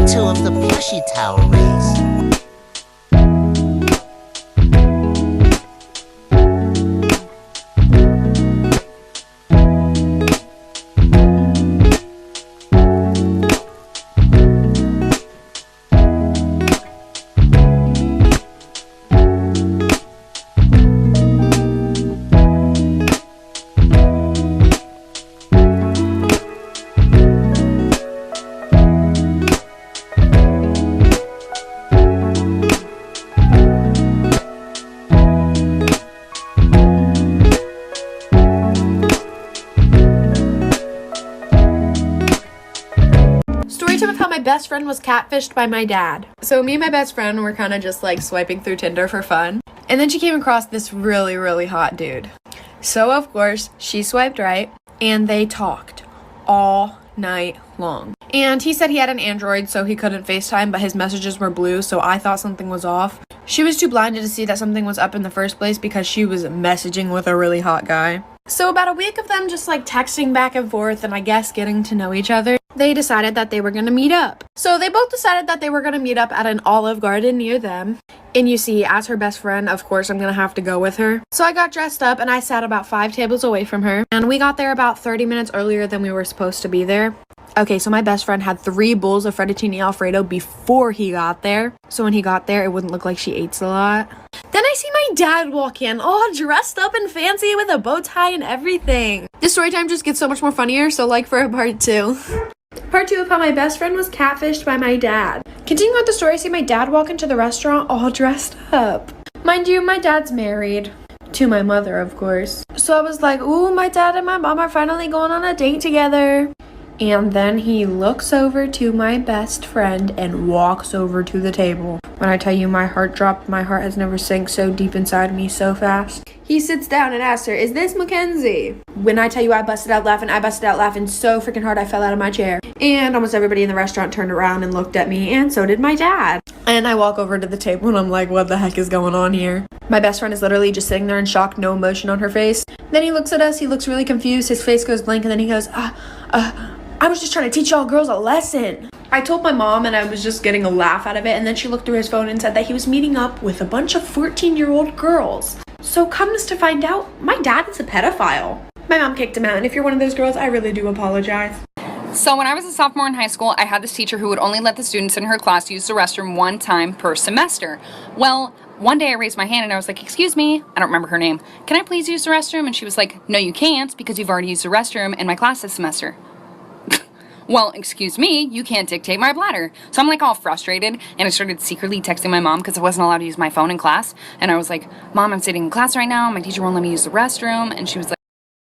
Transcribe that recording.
2 of the Plushy Tower race. Story time of how my best friend was catfished by my dad. So me and my best friend were kind of just like swiping through Tinder for fun. And then she came across this really, really hot dude. So of course, she swiped right and they talked all night long. And he said he had an Android so he couldn't FaceTime, but his messages were blue, so I thought something was off. She was too blinded to see that something was up in the first place because she was messaging with a really hot guy. So about a week of them just like texting back and forth and I guess getting to know each other, they decided that they were gonna meet up. So they both decided that they were gonna meet up at an Olive Garden near them. And you see, as her best friend, of course I'm gonna have to go with her. So I got dressed up and I sat about 5 tables away from her. And we got there about 30 minutes earlier than we were supposed to be there. Okay, so my best friend had 3 bowls of fettuccine alfredo before he got there. So when he got there, it wouldn't look like she ate a lot. Then I see my dad walk in, all dressed up and fancy with a bow tie and everything. This story time just gets so much more funnier, so like for a part 2. Part 2 of how my best friend was catfished by my dad. Continuing with the story, I see my dad walk into the restaurant all dressed up. Mind you, my dad's married. To my mother, of course. So I was like, ooh, my dad and my mom are finally going on a date together. And then he looks over to my best friend and walks over to the table. When I tell you my heart dropped, my heart has never sank so deep inside me so fast. He sits down and asks her, is this Mackenzie? When I tell you I busted out laughing so freaking hard I fell out of my chair. And almost everybody in the restaurant turned around and looked at me, and so did my dad. And I walk over to the table and I'm like, what the heck is going on here? My best friend is literally just sitting there in shock, no emotion on her face. Then he looks at us, he looks really confused, his face goes blank, and then he goes, I was just trying to teach y'all girls a lesson. I told my mom and I was just getting a laugh out of it, and then she looked through his phone and said that he was meeting up with a bunch of 14-year-old girls. So comes to find out, my dad is a pedophile. My mom kicked him out, and if you're one of those girls, I really do apologize. So when I was a sophomore in high school, I had this teacher who would only let the students in her class use the restroom 1 time per semester. Well, one day I raised my hand and I was like, excuse me, I don't remember her name. Can I please use the restroom? And she was like, no, you can't because you've already used the restroom in my class this semester. Well, excuse me, you can't dictate my bladder. So I'm like all frustrated, and I started secretly texting my mom because I wasn't allowed to use my phone in class. And I was like, Mom, I'm sitting in class right now. My teacher won't let me use the restroom. And she was like,